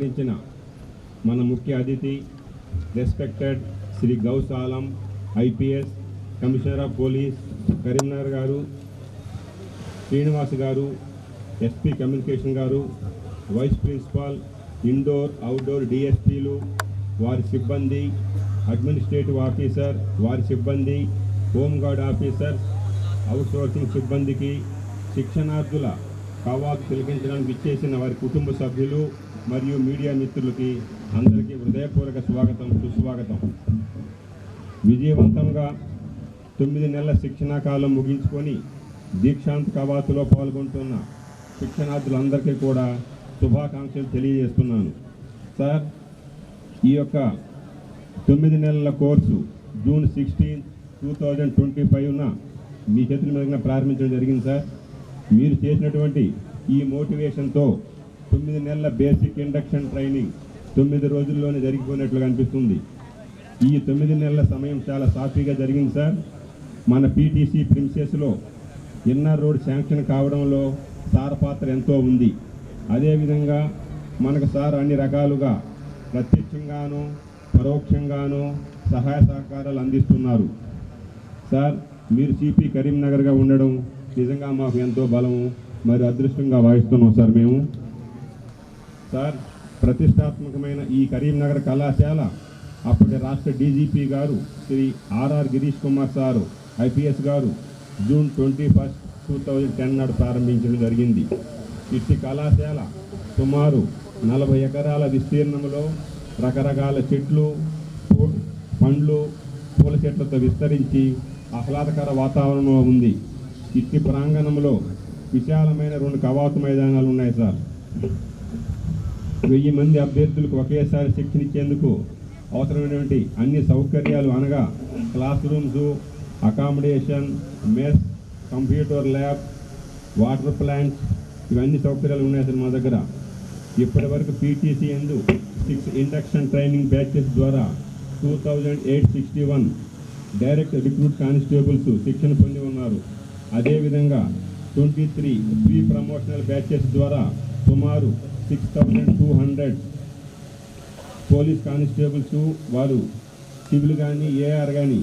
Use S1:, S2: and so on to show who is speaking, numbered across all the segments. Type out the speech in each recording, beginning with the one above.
S1: సత్కరించిన మన ముఖ్య అతిథి respected Shri Ghouse Alam IPS commissioner of police Karimnagar garu, Srinivas garu, SP communication garu, vice principal indoor outdoor డిఎస్పీలు, వారి సిబ్బంది, అడ్మినిస్ట్రేటివ్ ఆఫీసర్ వారి సిబ్బంది, హోంగార్డ్ ఆఫీసర్, అవుట్సోర్సింగ్ సిబ్బందికి, శిక్షణార్థుల కవాతు తిలకించడానికి ఇచ్చేసిన వారి కుటుంబ సభ్యులు మరియు మీడియా మిత్రులకి అందరికీ హృదయపూర్వక స్వాగతం, సుస్వాగతం. విజయవంతంగా 9 నెలల శిక్షణా కాలం ముగించుకొని దీక్షాంత్ కవాతులో పాల్గొంటున్న శిక్షణార్థులందరికీ కూడా శుభాకాంక్షలు తెలియజేస్తున్నాను. సార్, ఈ యొక్క 9 నెలల కోర్సు జూన్ 16, 2025న మీ చేతుల మీదుగా ప్రారంభించడం జరిగింది. సార్, మీరు చేసినటువంటి ఈ మోటివేషన్తో 9 నెలల బేసిక్ ఇండక్షన్ ట్రైనింగ్ 9 రోజుల్లోనే జరిగిపోయినట్లుగా అనిపిస్తుంది. ఈ 9 నెలల సమయం చాలా సాఫీగా జరిగింది. సార్, మన పీటీసీ ప్రిన్సెస్లో ఇన్నర్ రోడ్ శాంక్షన్ కావడంలో సార్ పాత్ర ఎంతో ఉంది. అదేవిధంగా మనకు సార్ అన్ని రకాలుగా ప్రత్యక్షంగాను పరోక్షంగాను సహాయ సహకారాలు అందిస్తున్నారు. సార్, మీరు సిపి కరీంనగర్గా ఉండడం నిజంగా మాకు ఎంతో బలము మరియు అదృష్టంగా భావిస్తున్నాం. సార్, మేము సార్ ప్రతిష్టాత్మకమైన ఈ కరీంనగర్ కళాశాల అప్పటి రాష్ట్ర DGP garu Shri RR Girish Kumar sir IPS garu June 21, 2010 నాడు ప్రారంభించడం జరిగింది. ఇట్టి కళాశాల సుమారు 40 ఎకరాల విస్తీర్ణంలో రకరకాల చెట్లు, పండ్లు, పూల చెట్లతో విస్తరించి ఆహ్లాదకర వాతావరణంలో ఉంది. ఇట్టి ప్రాంగణంలో విశాలమైన 2 కవాతు మైదానాలు ఉన్నాయి. సార్, 1000 మంది అభ్యర్థులకు ఒకేసారి శిక్షణ ఇచ్చేందుకు అవసరమైనటువంటి అన్ని సౌకర్యాలు అనగా class rooms, accommodation, mess, computer lab, water plants, ఇవన్నీ సౌకర్యాలు ఉన్నాయి. సార్, మా దగ్గర ఇప్పటి వరకు పీటీసీ యందు 6 ఇండక్షన్ ట్రైనింగ్ బ్యాచెస్ ద్వారా 2861 డైరెక్ట్ రిక్రూట్ కానిస్టేబుల్స్ శిక్షణ పొంది ఉన్నారు. అదేవిధంగా 23 ప్రీ ప్రమోషనల్ బ్యాచెస్ ద్వారా సుమారు 6200 పోలీస్ కానిస్టేబుల్స్ వారు సివిల్ కానీ ఏఆర్ కానీ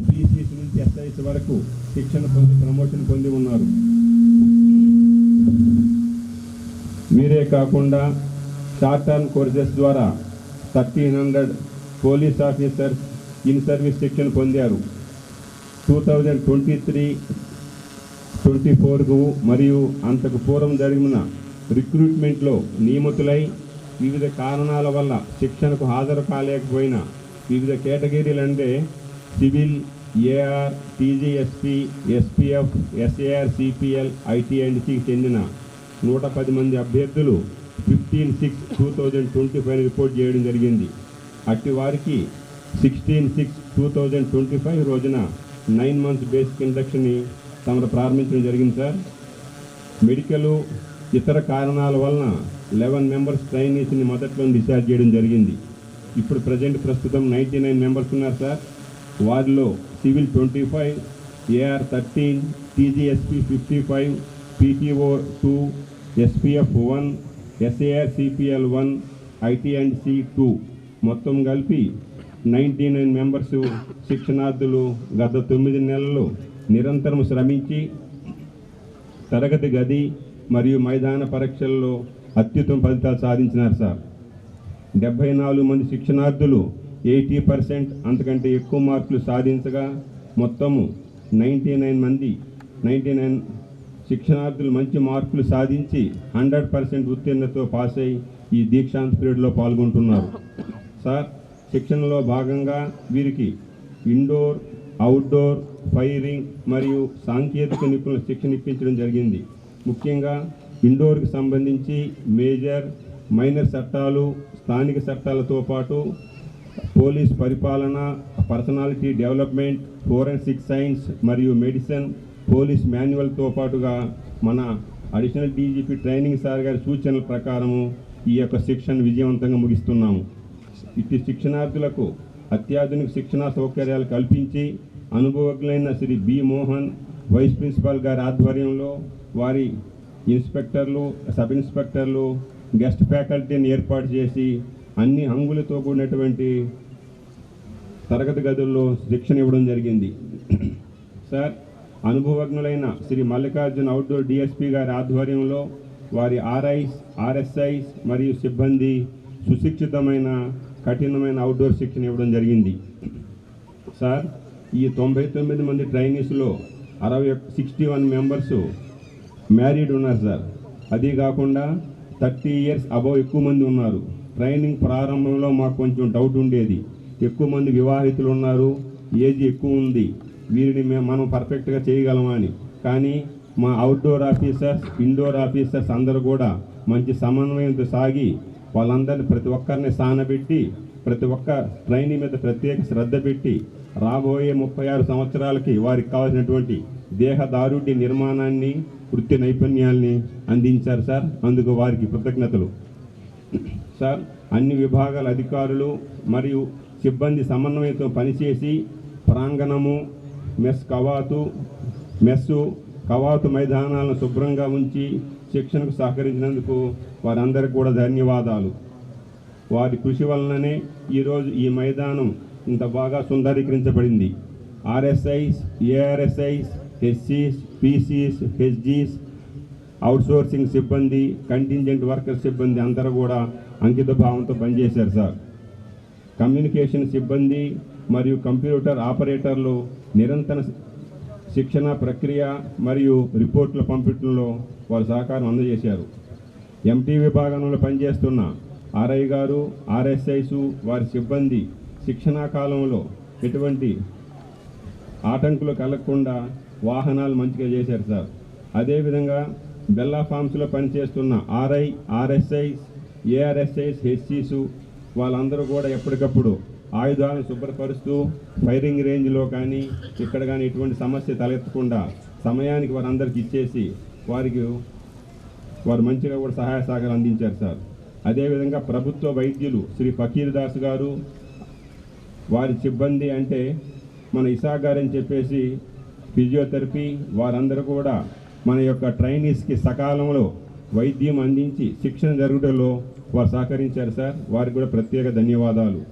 S1: పీసీసీ నుంచి ఎస్ఐస్ వరకు శిక్షణ పొంది ప్రమోషన్ పొంది ఉన్నారు. వీరే కాకుండా షార్ట్ టర్మ్ కోర్సెస్ ద్వారా 1300 పోలీస్ ఆఫీసర్స్ ఇన్ సర్వీస్ శిక్షణ పొందారు. 2023-24కు మరియు అంతకు పూర్వం జరిగిన రిక్రూట్మెంట్లో నియమితులై వివిధ కారణాల వల్ల శిక్షణకు హాజరు కాలేకపోయిన వివిధ కేటగిరీలు అంటే civil, AR, TGSP, SPF, SAR, CPL, ఐటీఎండ్సీకి చెందిన 110 మంది అభ్యర్థులు 15/6/2025 రిపోర్ట్ చేయడం జరిగింది. అట్టి వారికి 16/6/2025 రోజున 9 months బేసిక్ ఇండక్షన్ని తమను ప్రారంభించడం జరిగింది. సార్, మెడికల్ ఇతర కారణాల వలన 11 మెంబర్స్ ట్రైనీస్ని మొదట్లో డిశ్చార్జ్ చేయడం జరిగింది. ఇప్పుడు ప్రస్తుతం 99 మెంబర్స్ ఉన్నారు. సార్, వారిలో civil 25, AR 13, TGSP 55, PTO 2, SPF 1, SAR CPL 1, ఐటీఎండ్సీ 2 మొత్తం కలిపి 99 మెంబర్స్ శిక్షణార్థులు గత 9 నెలలు నిరంతరం శ్రమించి తరగతి గది మరియు మైదాన పరీక్షల్లో అత్యుత్తమ ఫలితాలు సాధించినారు. సార్, 74 మంది శిక్షణార్థులు 80% అంతకంటే ఎక్కువ మార్కులు సాధించగా మొత్తము 99 శిక్షణార్థులు మంచి మార్కులు సాధించి 100% ఉత్తీర్ణతో పాస్ అయి ఈ దీక్షాంత్ పీరియడ్లో పాల్గొంటున్నారు. సార్, శిక్షణలో భాగంగా వీరికి ఇండోర్, అవుట్డోర్, ఫైరింగ్ మరియు సాంకేతిక నిపుణుల శిక్షణ ఇప్పించడం జరిగింది. ముఖ్యంగా ఇండోర్కి సంబంధించి మేజర్, మైనర్ చట్టాలు, స్థానిక చట్టాలతో పాటు పోలీస్ పరిపాలన, పర్సనాలిటీ డెవలప్మెంట్, ఫోరెన్సిక్ సైన్స్ మరియు మెడిసిన్, పోలీస్ మాన్యువల్తో పాటుగా మన అడిషనల్ డీజీపీ ట్రైనింగ్ సార్ గారి సూచనల ప్రకారము ఈ యొక్క శిక్షణ విజయవంతంగా ముగిస్తున్నాము. ఇట్టి శిక్షణార్థులకు అత్యాధునిక శిక్షణా సౌకర్యాలు కల్పించి అనుభవజ్ఞులైన Shri B Mohan vice principal గారి ఆధ్వర్యంలో వారి ఇన్స్పెక్టర్లు, సబ్ ఇన్స్పెక్టర్లు గెస్ట్ ఫ్యాకల్టీని ఏర్పాటు చేసి అన్ని హంగులతో కూడినటువంటి తరగతి గదుల్లో శిక్షణ ఇవ్వడం జరిగింది. సార్, అనుభవజ్ఞులైన శ్రీ మల్లికార్జున అవుట్డోర్ డిఎస్పీ గారి ఆధ్వర్యంలో వారి ఆర్ఐస్, ఆర్ఎస్ఐస్ మరియు సిబ్బంది సుశిక్షితమైన కఠినమైన అవుట్డోర్ శిక్షణ ఇవ్వడం జరిగింది. సార్, ఈ 99 మంది ట్రైనీస్లో 61 మెంబర్సు మ్యారీడ్ ఉన్నారు సార్. అది కాకుండా 30 ఇయర్స్ అబవ్ ఎక్కువ మంది ఉన్నారు. ట్రైనింగ్ ప్రారంభంలో మాకు కొంచెం డౌట్ ఉండేది, ఎక్కువ మంది వివాహితులు ఉన్నారు, ఏజ్ ఎక్కువ ఉంది, వీరిని మనం పర్ఫెక్ట్గా చేయగలమా అని. కానీ మా అవుట్డోర్ ఆఫీసర్స్, ఇండోర్ ఆఫీసర్స్ అందరూ కూడా మంచి సమన్వయంతో సాగి వాళ్ళందరినీ ప్రతి ఒక్కరిని సానబెట్టి ప్రతి ఒక్క ట్రైనింగ్ మీద ప్రత్యేక శ్రద్ధ పెట్టి రాబోయే 36 సంవత్సరాలకి వారికి కావాల్సినటువంటి దేహదారుఢ్య నిర్మాణాన్ని, వృత్తి నైపుణ్యాల్ని అందించారు సార్. అందుకు వారికి కృతజ్ఞతలు. సార్, అన్ని విభాగాల అధికారులు మరియు సిబ్బంది సమన్వయంతో పనిచేసి ప్రాంగణము, మెస్సు కవాతు మైదానాలను శుభ్రంగా ఉంచి శిక్షణకు సహకరించినందుకు వారందరికీ కూడా ధన్యవాదాలు. వారి కృషి వలననే ఈరోజు ఈ మైదానం ఇంత బాగా సుందరీకరించబడింది. ఆర్ఎస్ఐస్, ఏఆర్ఎస్ఐస్, హెచ్సీస్, పీసీస్, హెచ్జీస్, అవుట్సోర్సింగ్ సిబ్బంది, కంటింజెంట్ వర్కర్ సిబ్బంది అందరూ కూడా అంకిత భావంతో పనిచేశారు సార్. కమ్యూనికేషన్ సిబ్బంది మరియు కంప్యూటర్ ఆపరేటర్లు నిరంతర శిక్షణ ప్రక్రియ మరియు రిపోర్టుల పంపిణీలో వారు సహకారం అందజేశారు. ఎంటీ విభాగంలో పనిచేస్తున్న ఆర్ఐ గారు, ఆర్ఎస్ఐసు, వారి సిబ్బంది శిక్షణా కాలంలో ఎటువంటి ఆటంకులు కలగకుండా వాహనాలు మంచిగా చేశారు సార్. అదేవిధంగా బెల్లా ఫార్మ్స్లో పనిచేస్తున్న ఆర్ఐ, ఆర్ఎస్ఐస్, ఏఆర్ఎస్ఐస్, హెచ్సీసు వాళ్ళందరూ కూడా ఎప్పటికప్పుడు ఆయుధాలను శుభ్రపరుస్తూ ఫైరింగ్ రేంజ్లో కానీ ఇక్కడ కానీ ఎటువంటి సమస్య తలెత్తకుండా సమయానికి వారందరికీ ఇచ్చేసి వారు మంచిగా కూడా సహాయ సహకారం అందించారు సార్. అదేవిధంగా ప్రభుత్వ వైద్యులు శ్రీ ఫకీర్ దాస్ గారు, వారి సిబ్బంది అంటే మన ఇసాక్ గారని చెప్పేసి ఫిజియోథెరపీ, వారందరూ కూడా మన యొక్క ట్రైనీస్కి సకాలంలో వైద్యం అందించి శిక్షణ జరుగుటలో వారు సహకరించారు సార్. వారికి కూడా ప్రత్యేక ధన్యవాదాలు.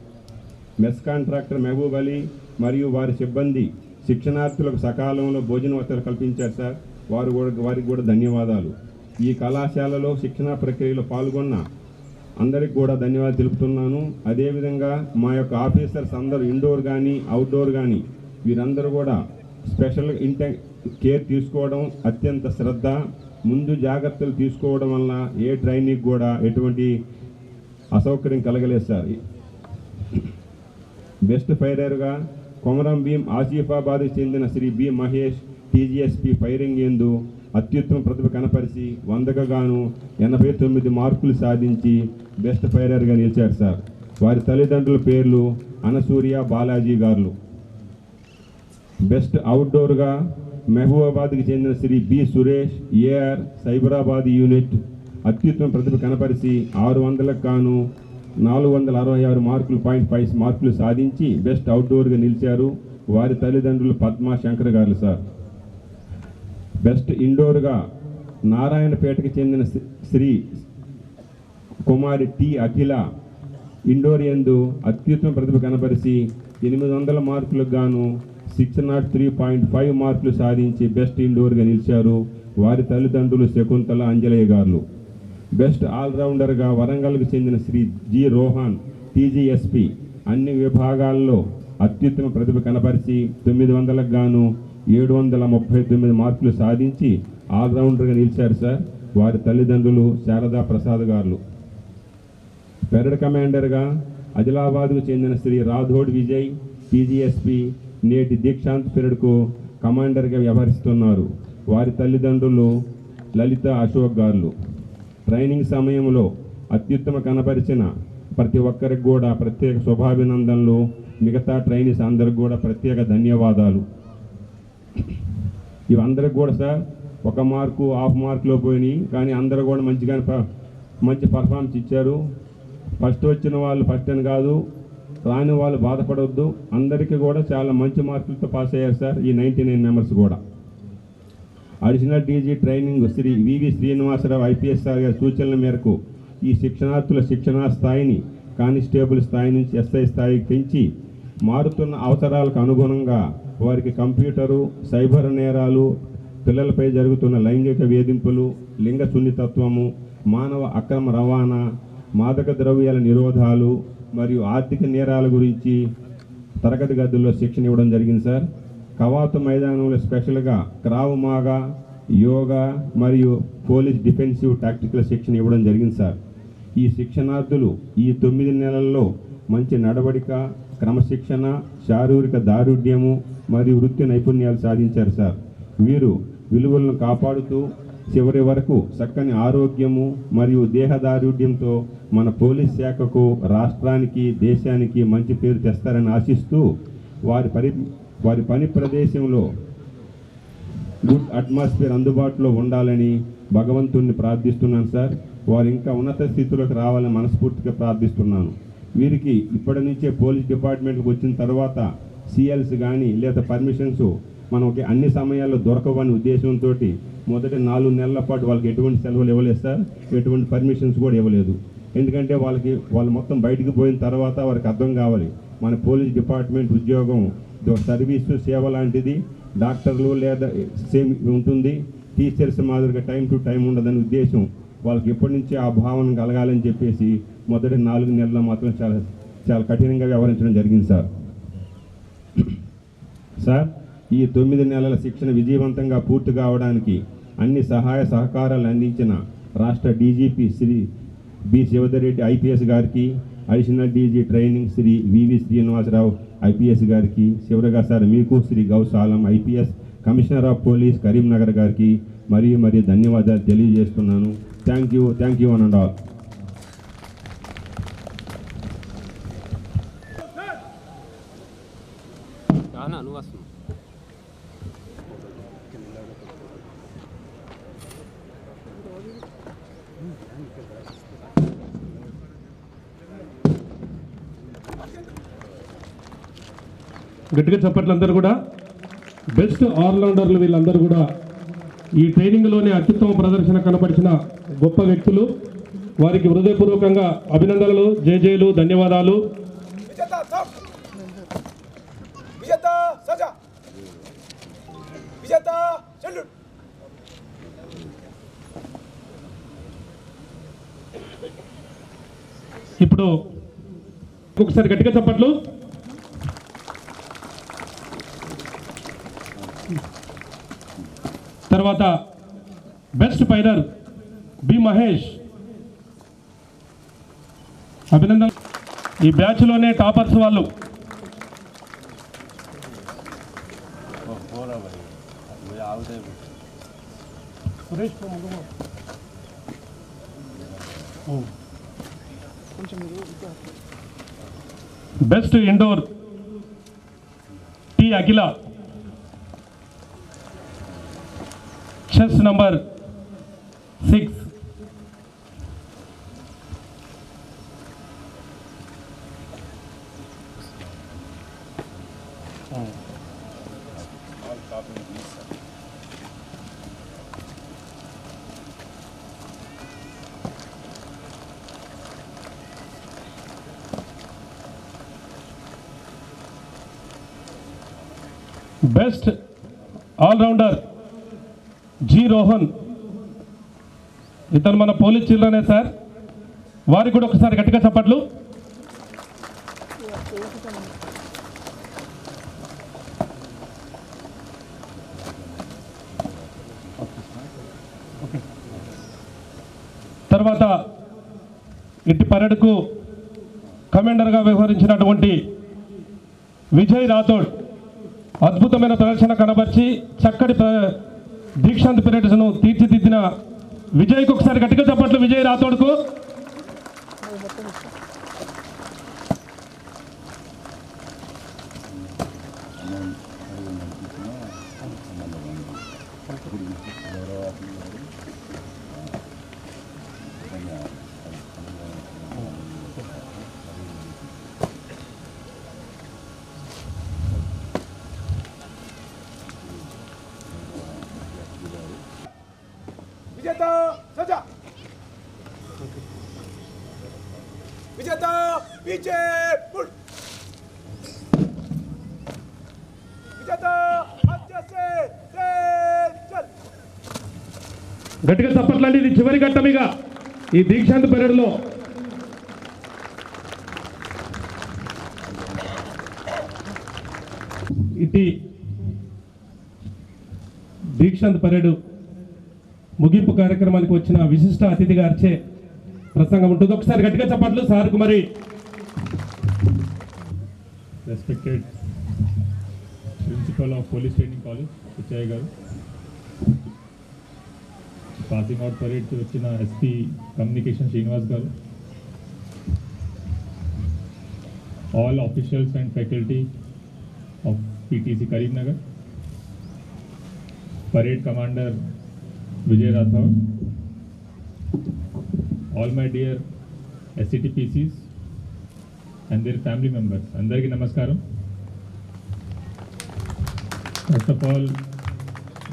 S1: మెస్ కాంట్రాక్టర్ మహబూబ్ అలీ మరియు వారి సిబ్బంది శిక్షణార్థులకు సకాలంలో భోజన వసతులు కల్పించారు సార్. వారికి కూడా ధన్యవాదాలు. ఈ కళాశాలలో శిక్షణా ప్రక్రియలో పాల్గొన్న అందరికి కూడా ధన్యవాదాలు తెలుపుతున్నాను. అదేవిధంగా మా యొక్క ఆఫీసర్స్ అందరూ ఇండోర్ కానీ అవుట్డోర్ కానీ వీరందరూ కూడా స్పెషల్ కేర్ తీసుకోవడం, అత్యంత శ్రద్ధ, ముందు జాగ్రత్తలు తీసుకోవడం వల్ల ఏ ట్రైనింగ్ కూడా ఎటువంటి అసౌకర్యం కలగలేదు సార్. బెస్ట్ ఫైరర్గా కొమరం భీం ఆసిఫాబాద్కి చెందిన Shri B Mahesh TGSP firing యందు అత్యుత్తమ ప్రతిభ కనపరిచి 100కు గాను 89 మార్కులు సాధించి బెస్ట్ ఫైరర్గా నిలిచారు సార్. వారి తల్లిదండ్రుల పేర్లు అనసూర్య, బాలాజీ గారు. బెస్ట్ అవుట్డోర్గా మహబూబాబాద్కి చెందిన Shri B Suresh AR Cyberabad unit అత్యుత్తమ ప్రతిభ కనపరిచి 600కు గాను 466 మార్కులు 0.5 మార్కులు సాధించి బెస్ట్ అవుట్డోర్గా నిలిచారు. వారి తల్లిదండ్రులు పద్మా శంకర్ గారు సార్. బెస్ట్ ఇండోర్గా నారాయణపేటకి చెందిన శ్రీ కుమారి టి అఖిల ఇండోర్ యందు అత్యుత్తమ ప్రతిభ కనపరిచి 800 మార్కులకు గాను 603.5 మార్కులు సాధించి బెస్ట్ ఇండోర్గా నిలిచారు. వారి తల్లిదండ్రులు శకుంతల, అంజలయ్య గారు. బెస్ట్ ఆల్రౌండర్గా వరంగల్కు చెందిన శ్రీ జి రోహన్ టీజీఎస్పీ అన్ని విభాగాల్లో అత్యుత్తమ ప్రతిభ కనపరిచి 900కు గాను 739 మార్కులు సాధించి ఆల్రౌండర్గా నిలిచారు సార్. వారి తల్లిదండ్రులు శారదా ప్రసాద్ గారు. పెరడ్ కమాండర్గా ఆదిలాబాద్కు చెందిన శ్రీ రాథోడ్ విజయ్ టీజీఎస్పీ నేటి దీక్షాంత్ పెరడ్కు కమాండర్గా వ్యవహరిస్తున్నారు. వారి తల్లిదండ్రులు లలిత, అశోక్ గారు. ట్రైనింగ్ సమయంలో అత్యుత్తమ కనపరిచిన ప్రతి ఒక్కరికి కూడా ప్రత్యేక శుభాభినందనలు. మిగతా ట్రైనీస్ అందరికి కూడా ప్రత్యేక ధన్యవాదాలు. ఇవందరికి కూడా సార్ 1 మార్కు, హాఫ్ మార్కులో పోయినాయి, కానీ అందరూ కూడా మంచి పర్ఫార్మెన్స్ ఇచ్చారు. ఫస్ట్ వచ్చిన వాళ్ళు ఫస్ట్ అని కాదు, రాని వాళ్ళు బాధపడవద్దు, అందరికీ కూడా చాలా మంచి మార్కులతో పాస్ అయ్యారు సార్ ఈ 99 మెంబర్స్ కూడా. Additional DG training Shri VV Srinivasa Rao IPS sir గారి సూచనల మేరకు ఈ శిక్షణార్థుల శిక్షణా స్థాయిని కానిస్టేబుల్ స్థాయి నుంచి ఎస్ఐ స్థాయికి పెంచి మారుతున్న అవసరాలకు అనుగుణంగా వారికి కంప్యూటరు, సైబర్ నేరాలు, పిల్లలపై జరుగుతున్న లైంగిక వేధింపులు, లింగ సున్నితత్వము, మానవ అక్రమ రవాణా, మాదక ద్రవ్యాల నిరోధాలు మరియు ఆర్థిక నేరాల గురించి తరగతి గదుల్లో శిక్షణ ఇవ్వడం జరిగింది సార్. కవాతు మైదానంలో స్పెషల్గా క్రావ్ మాగా, యోగా మరియు పోలీస్ డిఫెన్సివ్ టాక్టికల్ శిక్షణ ఇవ్వడం జరిగింది సార్. ఈ శిక్షణార్థులు ఈ 9 నెలల్లో మంచి నడవడిక, క్రమశిక్షణ, శారీరక దారుఢ్యము మరియు వృత్తి నైపుణ్యాలు సాధించారు సార్. వీరు విలువలను కాపాడుతూ చివరి వరకు చక్కని ఆరోగ్యము మరియు దేహదారుఢ్యంతో మన పోలీస్ శాఖకు, రాష్ట్రానికి, దేశానికి మంచి పేరు తెస్తారని ఆశిస్తూ వారి పని ప్రదేశంలో గుడ్ అట్మాస్ఫియర్ అందుబాటులో ఉండాలని భగవంతుణ్ణి ప్రార్థిస్తున్నాను సార్. వారు ఇంకా ఉన్నత స్థితిలోకి రావాలని మనస్ఫూర్తిగా ప్రార్థిస్తున్నాను. వీరికి ఇప్పటి నుంచే పోలీస్ డిపార్ట్మెంట్కి వచ్చిన తర్వాత సిఎల్స్ కానీ లేదా పర్మిషన్స్ మనకి అన్ని సమయాల్లో దొరకవని ఉద్దేశంతో మొదటి 4 నెలల పాటు వాళ్ళకి ఎటువంటి సెలవులు ఇవ్వలేదు సార్, ఎటువంటి పర్మిషన్స్ కూడా ఇవ్వలేదు. ఎందుకంటే వాళ్ళు మొత్తం బయటికి పోయిన తర్వాత వారికి అర్థం కావాలి మన పోలీస్ డిపార్ట్మెంట్ ఉద్యోగం సర్వీసు సేవ లాంటిది, డాక్టర్లు లేదా సేమ్ ఉంటుంది, టీచర్స్ మాదిరిగా టైం టు టైం ఉండదని ఉద్దేశం వాళ్ళకి ఎప్పటి నుంచే ఆ భావన కలగాలని చెప్పేసి మొదటి 4 నెలల్లో మాత్రం చాలా కఠినంగా వ్యవహరించడం జరిగింది సార్. సార్, ఈ 9 నెలల శిక్షణ విజయవంతంగా పూర్తి కావడానికి అన్ని సహాయ సహకారాలు అందించిన రాష్ట్ర DGP Shri B Shivadhar Reddy IPS గారికి, additional DG training Shri VV Srinivasa Rao IPS గారికి, చివరిగా సార్ మీకు Shri Ghouse Alam IPS commissioner of police Karimnagar గారికి మరియు ధన్యవాదాలు తెలియజేస్తున్నాను. Thank you one and all.
S2: గట్టిగా చప్పట్లు. అందరూ కూడా బెస్ట్ ఆల్రౌండర్లు. వీళ్ళందరూ కూడా ఈ ట్రైనింగ్లోనే అత్యుత్తమ ప్రదర్శన కనపరిచిన గొప్ప వ్యక్తులు. వారికి హృదయపూర్వకంగా అభినందనలు, జేజేలు, ధన్యవాదాలు. ఇప్పుడు ఒకసారి గట్టిగా చప్పట్లు. తర్వాత బెస్ట్ ఫైటర్ బి మహేష్, అభినందన. ఈ బ్యాచ్లోనే టాపర్స్ వాళ్ళు. Best indoor T Akhila, chess number 6. Best all rounder G Rohan, ఇతను మన పోలీస్ చిల్డ్రనే సార్. వారికి కూడా ఒకసారి గట్టిగా చప్పట్లు. తర్వాత ఇట్టి పరేడ్కు కమాండర్గా వ్యవహరించినటువంటి విజయ్ రాథోడ్ అద్భుతమైన ప్రదర్శన కనబర్చి చక్కటి దీక్షాంత్ పరేడ్ను తీర్చిదిద్దిన విజయ్కు ఒకసారి గట్టిగా చప్పట్లు. విజయ్ రాథోడ్కు.
S3: पीछे मुड़ विजेता अच्छे से चल
S2: గట్టిగా చప్పట్లండి. ఇది చివరి ఘట్టమిగా ఈ దీక్షాంత్ పరేడ్లో. ఇది దీక్షాంత్ పరేడ్ ముగింపు కార్యక్రమానికి వచ్చిన విశిష్ట అతిథి గారిచే ప్రసంగం ఉంటుంది. ఒకసారి గట్టిగా చప్పట్లు సార్కు. మరి
S4: respected principal of police training college Pichaiah garu, passing out పరేడ్కి వచ్చిన SP communication Srinivas garu, all officials and faculty of PTC Karimnagar, parade commander Vijay Rathod, all my dear SCTPCs and their family members, అందరికీ నమస్కారం. First of all,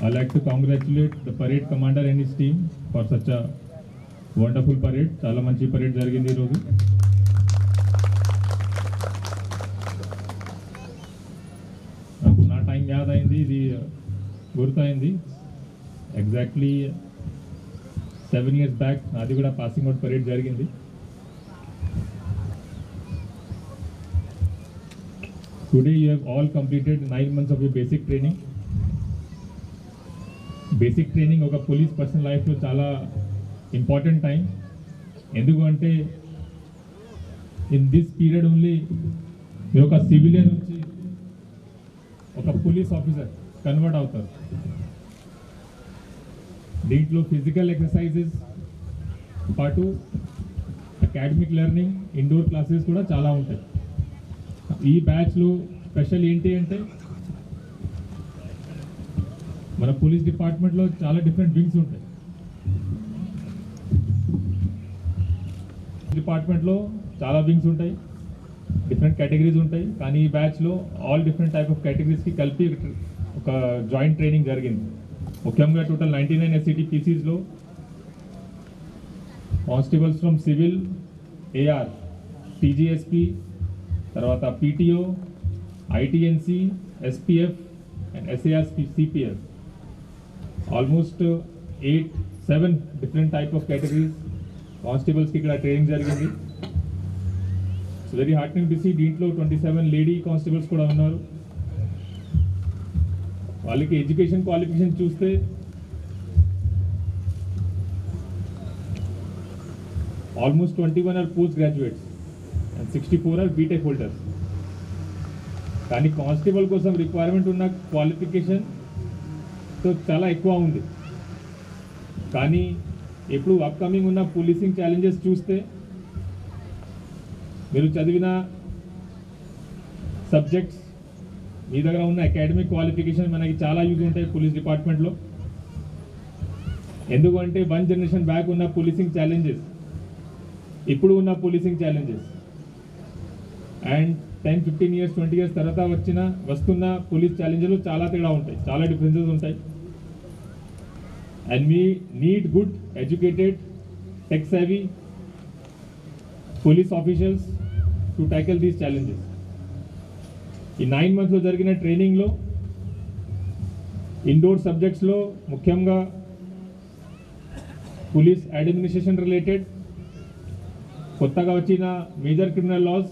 S4: I'd like to congratulate the parade commander and his team for such a wonderful parade. చాలా మంచి parade జరిగింది ఈరోజు. నాకు నా time యాద్ అయింది, ఇది గుర్తయింది. ఎగ్జాక్ట్లీ 7 years బ్యాక్ నాది కూడా పాసింగ్ అవుట్ పరేడ్ జరిగింది. Today you have all completed 9 months of your basic training. Basic training ఒక పోలీస్ పర్సన్ లైఫ్లో చాలా ఇంపార్టెంట్ టైం. ఎందుకు అంటే ఇన్ దిస్ పీరియడ్ ఓన్లీ మీరు ఒక సివిలియన్ నుంచి ఒక పోలీస్ ఆఫీసర్ కన్వర్ట్ అవుతారు. దీంట్లో ఫిజికల్ ఎక్సర్సైజెస్ పాటు అకాడమిక్ లెర్నింగ్, ఇండోర్ క్లాసెస్ కూడా చాలా ఉంటాయి. ఈ బ్యాచ్లో స్పెషల్ ఏంటి అంటే మన పోలీస్ డిపార్ట్మెంట్లో చాలా డిఫరెంట్ వింగ్స్ ఉంటాయి. డిపార్ట్మెంట్లో చాలా వింగ్స్ ఉంటాయి, డిఫరెంట్ కేటగిరీస్ ఉంటాయి. కానీ ఈ బ్యాచ్లో ఆల్ డిఫరెంట్ టైప్ ఆఫ్ కేటగిరీస్కి కలిపి ఒక జాయింట్ ట్రైనింగ్ జరిగింది. ముఖ్యంగా టోటల్ 99 SCTPCsలో constables from civil, AR, TGSP, తర్వాత PTO, ITNC, SPF and SAR CPF. Almost 8-7 different type of categories కానిస్టేబుల్స్కి ఇక్కడ ట్రైనింగ్ జరిగింది. It's very heartening to see. దీంట్లో 27 లేడీ కానిస్టేబుల్స్ కూడా ఉన్నారు. వాళ్ళకి ఎడ్యుకేషన్ క్వాలిఫికేషన్ చూస్తే almost 21 are post graduates and 64 are BTech holders. కానీ కానిస్టేబుల్ కోసం రిక్వైర్మెంట్ ఉన్న క్వాలిఫికేషన్ తో చాలా ఎక్కువ ఉంది. కానీ ఇప్పుడు అప్కమింగ్ ఉన్న పోలీసింగ్ ఛాలెంజెస్ చూస్తే మీరు చదివిన సబ్జెక్ట్స్, మీ దగ్గర ఉన్న అకాడమిక్ క్వాలిఫికేషన్ మనకి చాలా యూజ్ ఉంటాయి పోలీస్ డిపార్ట్మెంట్లో. ఎందుకంటే 1 జనరేషన్ బ్యాక్ ఉన్న పోలీసింగ్ ఛాలెంజెస్, ఇప్పుడు ఉన్న policing challenges and 10-15 years 20 years తర్వాత వస్తున్న పోలీస్ ఛాలెంజ్లు చాలా తేడా ఉంటాయి, చాలా డిఫరెన్సెస్ ఉంటాయి. And we need good educated, tech navy police officials to tackle these challenges. ఈ 9 monthsలో జరిగిన ట్రైనింగ్లో ఇండోర్ సబ్జెక్ట్స్లో ముఖ్యంగా పోలీస్ అడ్మినిస్ట్రేషన్ రిలేటెడ్, కొత్తగా వచ్చిన major criminal laws,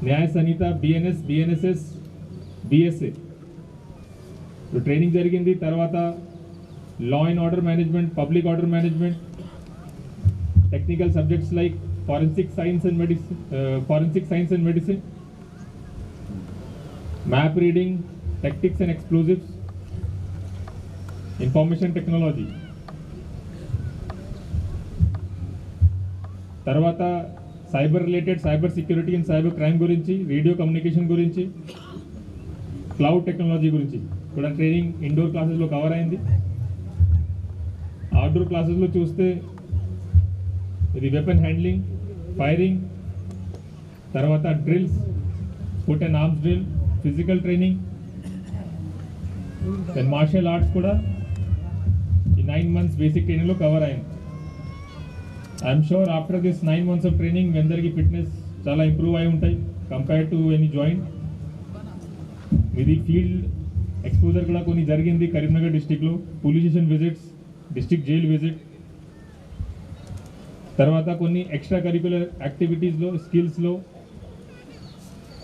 S4: Nyaya Sanhita, BNS, BNSS, BSA training జరిగింది. తర్వాత law and order management, public order management, technical subjects like forensic science and medicine, map reading, tactics and explosives, information technology. తర్వాత cyber related, cyber security and cyber crime గురించి, radio communication గురించి, cloud technology గురించి కూడా training indoor క్లాసెస్లో cover అయింది. Outdoor క్లాసెస్లో చూస్తే ఇది వెపన్ హ్యాండ్లింగ్, ఫైరింగ్, తర్వాత drills, foot and arms drill, physical training and martial arts కూడా ఈ 9 months బేసిక్ ట్రైనింగ్లో కవర్ అయింది. I'm sure after this 9 months of training మీ అందరికీ ఫిట్నెస్ చాలా ఇంప్రూవ్ అయి ఉంటాయి కంపేర్ టు ఎనీ జాయింట్. ఇది ఫీల్డ్ ఎక్స్పోజర్ కూడా కొన్ని జరిగింది కరీంనగర్ డిస్టిక్లో, police station visits, district jail visit, తర్వాత కొన్ని ఎక్స్ట్రా కరిక్యులర్ యాక్టివిటీస్లో స్కిల్స్లో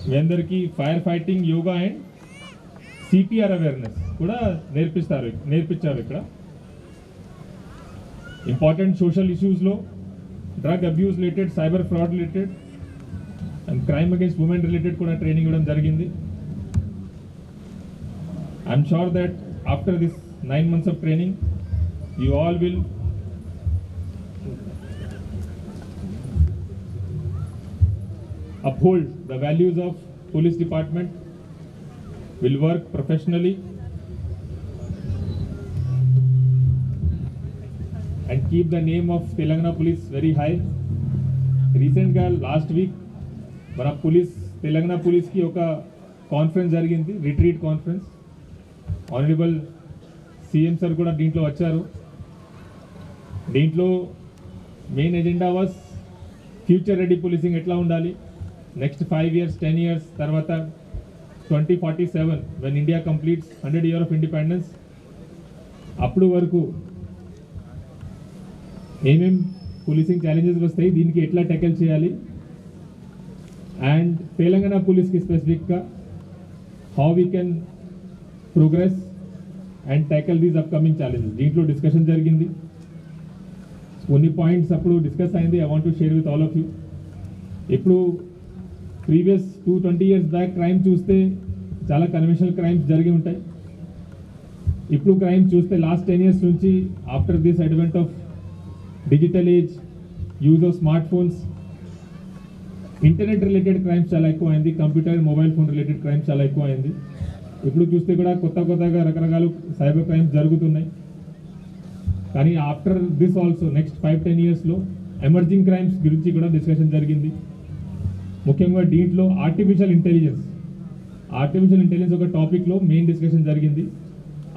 S4: మీ అందరికీ fire fighting, yoga and CPR awareness కూడా నేర్పించారు ఇక్కడ. ఇంపార్టెంట్ సోషల్ ఇష్యూస్లో drug abuse related, cyber fraud related and crime against women related కూడా ట్రైనింగ్ ఇవ్వడం జరిగింది. I'm sure that after this 9 months of training you all will uphold the values of police department, will work professionally and keep the name of Telangana police very high. రీసెంట్గా last week మన తెలంగాణ పోలీస్కి ఒక conference జరిగింది, retreat conference. Honourable CM sir కూడా దీంట్లో వచ్చారు. దీంట్లో main agenda was future ready policing ఎట్లా ఉండాలి, నెక్స్ట్ 5 years 10 years తర్వాత 2047 when India completes 100 years of independence అప్పుడు వరకు ఏమేం పోలీసింగ్ ఛాలెంజెస్ వస్తాయి, దీనికి ఎట్లా ట్యాకిల్ చేయాలి, అండ్ తెలంగాణ పోలీస్కి స్పెసిఫిక్గా how we can progress and tackle these upcoming challenges. దీంట్లో డిస్కషన్ జరిగింది, కొన్ని పాయింట్స్ అప్పుడు డిస్కస్ అయింది. I want to share with all of you. ఇప్పుడు ప్రీవియస్ 20 years బ్యాక్ క్రైమ్ చూస్తే చాలా కన్వెన్షనల్ క్రైమ్స్ జరిగి ఉంటాయి. ఇప్పుడు క్రైమ్ చూస్తే లాస్ట్ 10 years నుంచి after this advent of digital age, use of smart phones, internet related crimes చాలా ఎక్కువ అయింది, computer mobile phone related crimes చాలా ఎక్కువ అయింది. ఇప్పుడు చూస్తే కూడా కొత్తగా రకరకాల సైబర్ క్రైమ్స్ జరుగుతున్నాయి. కానీ ఆఫ్టర్ దిస్ ఆల్సో నెక్స్ట్ 5-10 yearsలో ఎమర్జింగ్ క్రైమ్స్ గురించి కూడా డిస్కషన్ జరిగింది. ముఖ్యంగా దీంట్లో ఆర్టిఫిషియల్ ఇంటెలిజెన్స్ ఒక టాపిక్లో మెయిన్ డిస్కషన్ జరిగింది.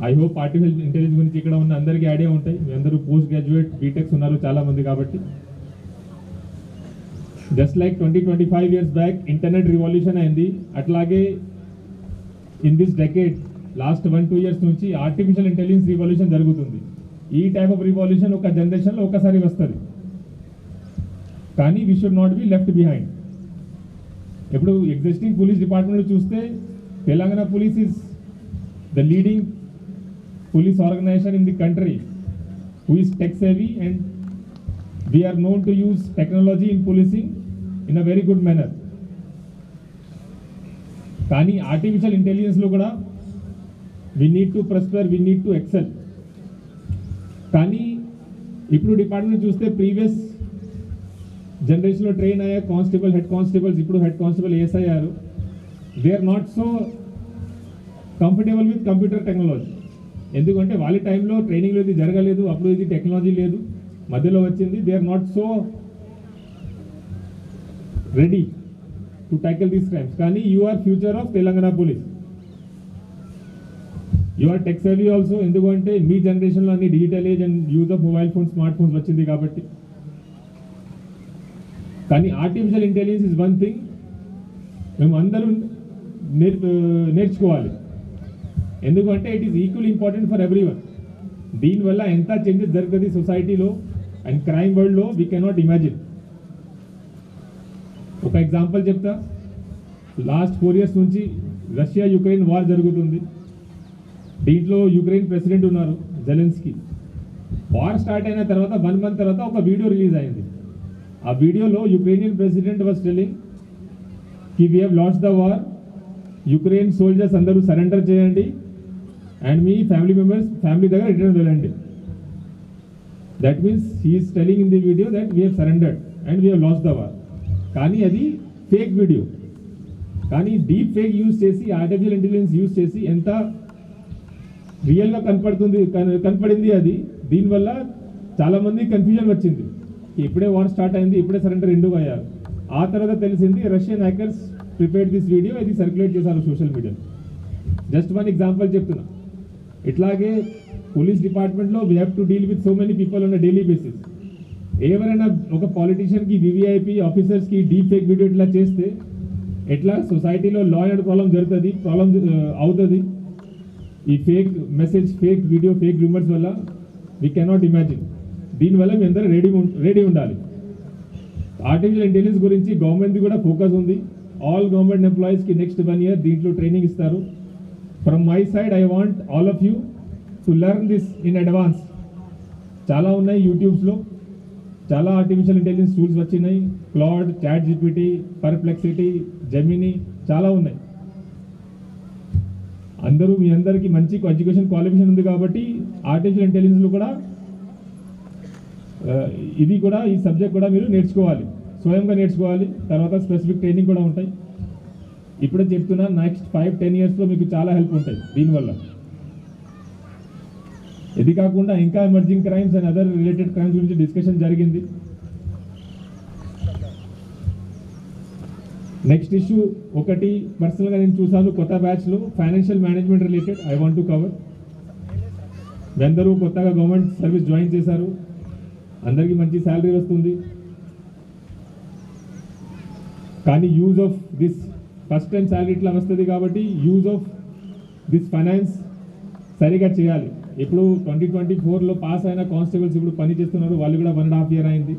S4: ఐ హోప్ ఆర్టిఫిషియల్ ఇంటెలిజెన్స్ గురించి ఇక్కడ ఉన్న అందరికీ ఐడియా ఉంటాయి. మీ అందరూ పోస్ట్ గ్రాడ్యుయేట్ బీటెక్స్ ఉన్నారు చాలామంది కాబట్టి. Just like 20-25 years back internet revolution అయింది, అట్లాగే in this decade last 1-2 years నుంచి ఆర్టిఫిషియల్ ఇంటెలిజెన్స్ రివాల్యూషన్ జరుగుతుంది. ఈ టైప్ ఆఫ్ రివాల్యూషన్ ఒక జనరేషన్లో ఒకసారి వస్తుంది, కానీ we should not be left behind. ఇప్పుడు ఎగ్జిస్టింగ్ పోలీస్ డిపార్ట్మెంట్ చూస్తే Telangana police is the leading police organization in the country who is tech savvy, and we are known to use technology in policing in a very good manner. కానీ artificial ఇంటెలిజెన్స్లో కూడా we need to prosper, we need to excel. కానీ ఇప్పుడు department చూస్తే previous జనరేషన్లో train అయ్యే constable, head constables ఇప్పుడు head constable AS అయ్యారు. They are not so comfortable with computer technology. ఎందుకంటే వాళ్ళ టైంలో ట్రైనింగ్లో ఇది జరగలేదు, అప్పుడు ఇది టెక్నాలజీ లేదు, మధ్యలో వచ్చింది. They are not so ready to tackle these crimes. కానీ you are future of Telangana police, you are tech savvy also. ఎందుకంటే మీ జనరేషన్లో అన్ని digital age and use of mobile phones, smart phones వచ్చింది కాబట్టి. కానీ artificial intelligence is one thing మేము అందరూ నేర్చుకోవాలి. ఎందుకంటే it is equal important for everyone. దీనివల్ల ఎంత చేంజెస్ జరుగుతుంది సొసైటీలో అండ్ క్రైమ్ వరల్డ్లో వీ కెనాట్ ఇమాజిన్. ఒక ఎగ్జాంపుల్ చెప్తా. లాస్ట్ 4 years నుంచి రష్యా యుక్రెయిన్ వార్ జరుగుతుంది. దీంట్లో యుక్రెయిన్ ప్రెసిడెంట్ ఉన్నారు జెలెన్స్కీ. వార్ స్టార్ట్ అయిన తర్వాత 1 month తర్వాత ఒక వీడియో రిలీజ్ అయింది. ఆ వీడియోలో యుక్రెయినియన్ ప్రెసిడెంట్ వాస్ టెల్లింగ్ కి we have lost the war, Ukraine soldiers అందరూ సరెండర్ చేయండి అండ్ మీ ఫ్యామిలీ దగ్గర రిటర్న్ వెళ్ళండి. That means he's telling in the video that we have surrendered and we have lost the war. కానీ అది fake video. కానీ deep fake use చేసి, artificial intelligence use చేసి ఎంత రియల్గా కనపడింది అది. దీనివల్ల చాలామంది కన్ఫ్యూజన్ వచ్చింది, ఇప్పుడే వార్ స్టార్ట్ అయింది, ఇప్పుడే సరెండర్ ఎందుకు అయ్యారు. ఆ తర్వాత తెలిసింది Russian hackers prepared this video, ఇది సర్క్యులేట్ చేశారు social media. Just one example చెప్తున్నా. ఇట్లాగే పోలీస్ డిపార్ట్మెంట్లో we have to deal with so many people on a daily basis. ఎవరైనా ఒక పాలిటీషియన్కి వివిఐపి ఆఫీసర్స్కి డీప్ ఫేక్ వీడియో ఇట్లా చేస్తే ఎట్లా సొసైటీలో లా అండ్ ప్రాబ్లం జరుగుతుంది, ప్రాబ్లం అవుతుంది. ఈ fake message, fake video, fake rumours వల్ల వీ కెనాట్ ఇమాజిన్. దీనివల్ల మీ అందరూ రెడీ ఉండాలి. ఆర్టిఫిషియల్ ఇంటెలిజెన్స్ గురించి గవర్నమెంట్ కూడా ఫోకస్ ఉంది. ఆల్ గవర్నమెంట్ ఎంప్లాయీస్కి నెక్స్ట్ 1 year దీంట్లో ట్రైనింగ్ ఇస్తారు. From my side I want all of you to learn this in advance. చాలా ఉన్నాయి యూట్యూబ్స్లో, చాలా ఆర్టిఫిషియల్ ఇంటెలిజెన్స్ టూల్స్ వచ్చినాయి. Claude, chat GPT, Perplexity, Gemini చాలా ఉన్నాయి. మీ అందరికీ మంచి ఎడ్యుకేషన్ క్వాలిఫికేషన్ ఉంది కాబట్టి ఆర్టిఫిషియల్ ఇంటెలిజెన్స్లో కూడా ఈ సబ్జెక్ట్ కూడా మీరు నేర్చుకోవాలి, స్వయంగా నేర్చుకోవాలి. తర్వాత స్పెసిఫిక్ ట్రైనింగ్ కూడా ఉంటాయి. ఇప్పుడే చెప్తున్నా, నెక్స్ట్ 5-10 yearsలో మీకు చాలా హెల్ప్ ఉంటాయి దీనివల్ల. ఇది కాకుండా ఇంకా emerging crimes and other related crimes గురించి డిస్కషన్ జరిగింది. నెక్స్ట్ ఇష్యూ ఒకటి పర్సనల్గా నేను చూసాను కొత్త బ్యాచ్లో, financial management related I want to cover. అందరూ కొత్తగా గవర్నమెంట్ సర్వీస్ జాయిన్ చేశారు, అందరికీ మంచి శాలరీ వస్తుంది. కానీ use of this first time salary ఇట్లా వస్తుంది కాబట్టి యూజ్ ఆఫ్ దిస్ ఫైనాన్స్ సరిగా చేయాలి. ఇప్పుడు 2024లో పాస్ అయిన కానిస్టేబుల్స్ ఇప్పుడు పని చేస్తున్నారు, వాళ్ళు కూడా 1.5 year అయింది.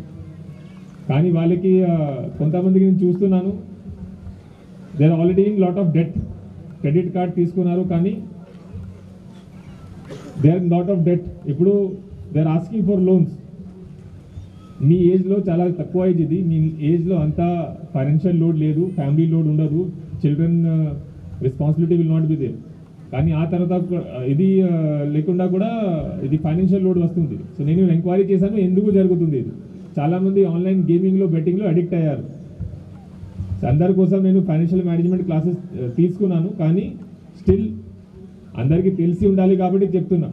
S4: కానీ వాళ్ళకి కొంతమందికి నేను చూస్తున్నాను, they are already in lot of debt. Credit card తీసుకున్నారు కానీ they are lot of debt. ఇప్పుడు they are asking for loans. మీ ఏజ్లో చాలా తక్కువ ఏజ్ ఇది, మీ ఏజ్లో అంతా ఫైనాన్షియల్ లోడ్ లేదు, ఫ్యామిలీ లోడ్ ఉండదు, children responsibility will not be there. కానీ ఆ తర్వాత ఇది లేకుండా కూడా ఇది ఫైనాన్షియల్ లోడ్ వస్తుంది. సో నేను ఎంక్వైరీ చేశాను ఎందుకు జరుగుతుంది ఇది. చాలామంది ఆన్లైన్ గేమింగ్లో, బెట్టింగ్లో అడిక్ట్ అయ్యారు. అందరి కోసం నేను ఫైనాన్షియల్ మేనేజ్మెంట్ క్లాసెస్ తీసుకున్నాను, కానీ స్టిల్ అందరికీ తెలిసి ఉండాలి కాబట్టి చెప్తున్నా.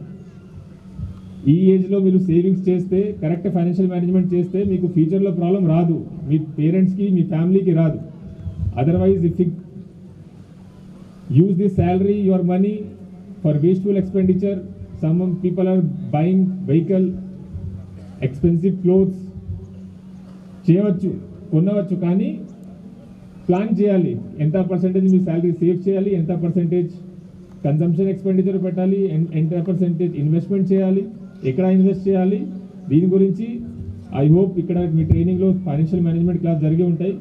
S4: ఈ ఏజ్లో మీరు సేవింగ్స్ చేస్తే, కరెక్ట్ ఫైనాన్షియల్ మేనేజ్మెంట్ చేస్తే మీకు ఫ్యూచర్లో ప్రాబ్లం రాదు, మీ పేరెంట్స్కి, మీ ఫ్యామిలీకి రాదు. Otherwise if use this salary, your money for wasteful expenditure. Some people are buying vehicle, expensive clothes. చేయవచ్చు, కొనవచ్చు, కానీ ప్లాన్ చేయాలి. ఎంత పర్సెంటేజ్ మీ శాలరీ సేవ్ చేయాలి, ఎంత పర్సెంటేజ్ కన్సంప్షన్ ఎక్స్పెండిచర్ పెట్టాలి, ఎంత పర్సెంటేజ్ ఇన్వెస్ట్మెంట్ చేయాలి, ఎక్కడ ఇన్వెస్ట్ చేయాలి. దీని గురించి ఐ హోప్ ఇక్కడ మీ ట్రైనింగ్లో ఫైనాన్షియల్ మేనేజ్మెంట్ క్లాస్ జరిగి ఉంటాయి.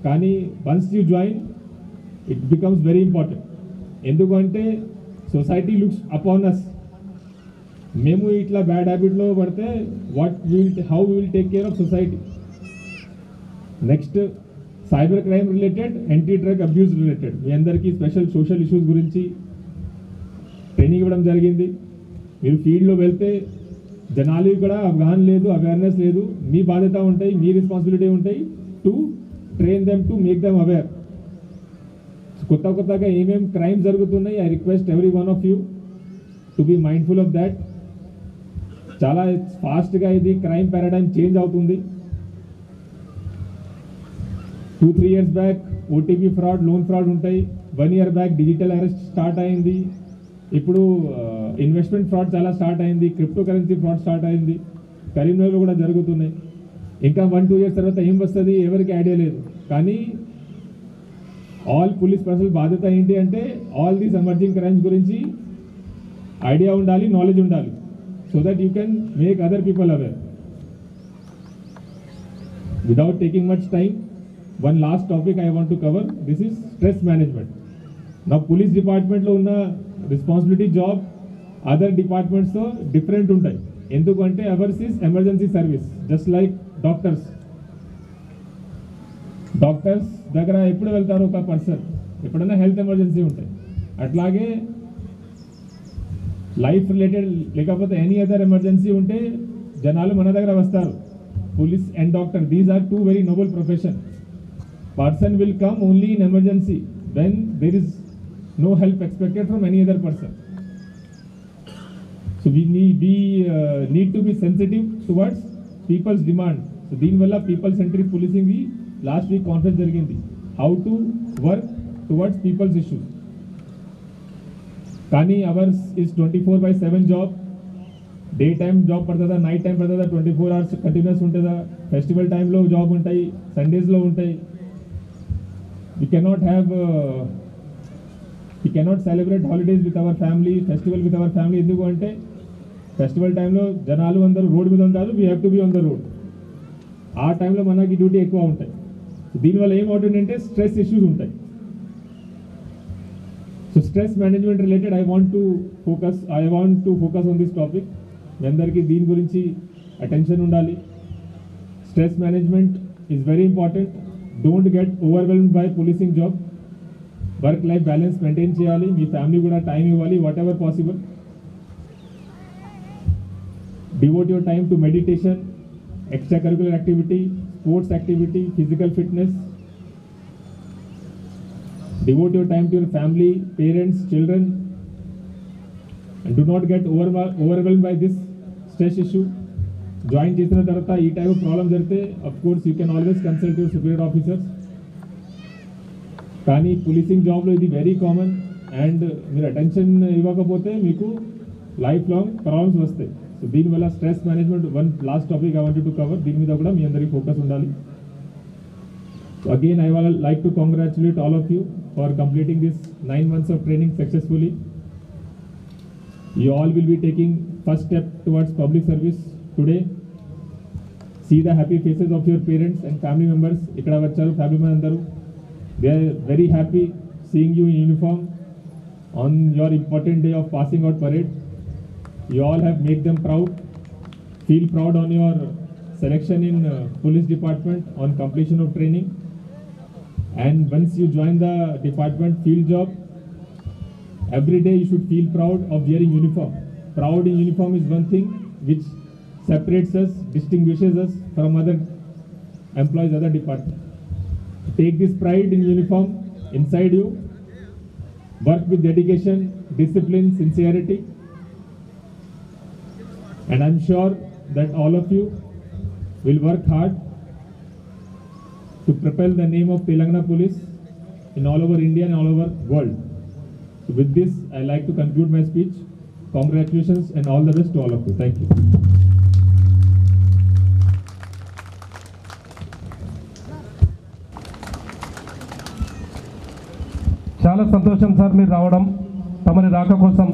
S4: కానీ once you join it becomes very important. ఎందుకంటే సొసైటీ లుక్స్ అపాన్ అస్. మేము ఇట్లా బ్యాడ్ హ్యాబిట్లో పడితే how will take care of society. Next cyber crime related, anti drug abuse related మీ అందరికీ స్పెషల్ సోషల్ ఇష్యూస్ గురించి ట్రైనింగ్ ఇవ్వడం జరిగింది. మీరు ఫీల్డ్లో వెళ్తే జనాలు కూడా అవగాహన లేదు, అవేర్నెస్ లేదు. మీ బాధ్యత ఉంటాయి, మీ రెస్పాన్సిబిలిటీ ఉంటాయి to train them, to make them aware. కొత్తగా ఏమేమి క్రైమ్స్ జరుగుతున్నాయి, I request every one of you to be mindful of that. చాలా ఫాస్ట్గా ఇది క్రైమ్ పారాడైమ్ చేంజ్ అవుతుంది. 2-3 years back OTP fraud, loan fraud ఉంటాయి. 1 year back digital arrest start అయింది. ఇప్పుడు ఇన్వెస్ట్మెంట్ ఫ్రాడ్ చాలా స్టార్ట్ అయింది, క్రిప్టో కరెన్సీ ఫ్రాడ్ స్టార్ట్ అయింది, కరీంనగర్లో కూడా జరుగుతున్నాయి. ఇంకా 1-2 years తర్వాత ఏం వస్తుంది ఎవరికి ఐడియా లేదు. కానీ ఆల్ పోలీస్ పర్సనల్ బాధ్యత ఏంటి అంటే ఆల్ దీస్ ఎమర్జింగ్ క్రైమ్స్ గురించి ఐడియా ఉండాలి, నాలెడ్జ్ ఉండాలి, so that you can make other people aware. Without taking much time, one last topic I want to cover. This is stress management. నా police డిపార్ట్మెంట్లో ఉన్న responsibility job other డిపార్ట్మెంట్స్తో different ఉంటాయి. ఎందుకంటే hours is emergency service, just like doctors దగ్గర ఎప్పుడు వెళ్తారు ఒక person, ఎప్పుడైనా హెల్త్ ఎమర్జెన్సీ ఉంటాయి. అట్లాగే లైఫ్ రిలేటెడ్ లేకపోతే ఎనీ అదర్ ఎమర్జెన్సీ ఉంటే జనాలు మన దగ్గర వస్తారు. Police and doctor, these are 2 very noble profession. Person will come only in emergency when there is no help expected from any other person. So we need to be sensitive towards people's demand. So దీనివల్ల people centric policing last week conference జరిగింది, how to work towards peoples issues. కానీ ours is 24/7 job. Day time job పడుతుందా, night time పడుతుందా, 24 hours continuous ఉంటుందా, festival టైంలో job ఉంటాయి, సండేస్లో ఉంటాయి. We cannot celebrate holidays with our family, festival with our family. ఎందుకు అంటే ఫెస్టివల్ టైంలో జనాలు అందరూ రోడ్ మీద ఉంటారు, we have to be on the road. ఆ టైంలో మనకి డ్యూటీ ఎక్కువ ఉంటాయి. దీనివల్ల ఏమవుతుందంటే స్ట్రెస్ ఇష్యూస్ ఉంటాయి. So stress management related I want to focus on this topic. మీ అందరికీ దీని గురించి అటెన్షన్ ఉండాలి. Stress management is very important. Don't get overwhelmed by policing job. Work life balance maintain చేయాలి. మీ ఫ్యామిలీ కూడా టైం ఇవ్వాలి, whatever possible. Devote your time to meditation, extra curricular activity, sports activity, physical fitness. Devote your time to your family, parents, children, and do not get overwhelmed by this stress issue. Join చేసిన తర్వాత ఈ type of problem జరిగితే of course you can always consult your superior officers. కానీ policing జాబ్లో ఇది very common. And మీరు attention ఇవ్వకపోతే మీకు లైఫ్ లాంగ్ ప్రాబ్లమ్స్ వస్తాయి. సో దీనివల్ల stress management one last topic I wanted to cover. దీని మీద కూడా మీ అందరికీ ఫోకస్ ఉండాలి. So again I want like to congratulate all of you for completing this 9 months of training successfully. You all will be taking first step towards public service today. See the happy faces of your parents and family members. Ikkada vacharu family members andaru. They are very happy seeing you in uniform on your important day of passing out parade. You all have made them proud. Feel proud on your selection in police department on completion of training. And once you join the department field job, every day you should feel proud of wearing uniform. Proud in uniform is one thing which separates us, distinguishes us from other employees, other departments. Take this pride in uniform inside you. Work with dedication, discipline, sincerity. And I'm sure that all of you will work hard to propel the name of Telangana Police in all over India and all over world. So with this, I like to conclude my speech. Congratulations and all the best to all of you. Thank you.
S2: చాలా సంతోషం sir మీరు రావడం. తమరి రాక కోసం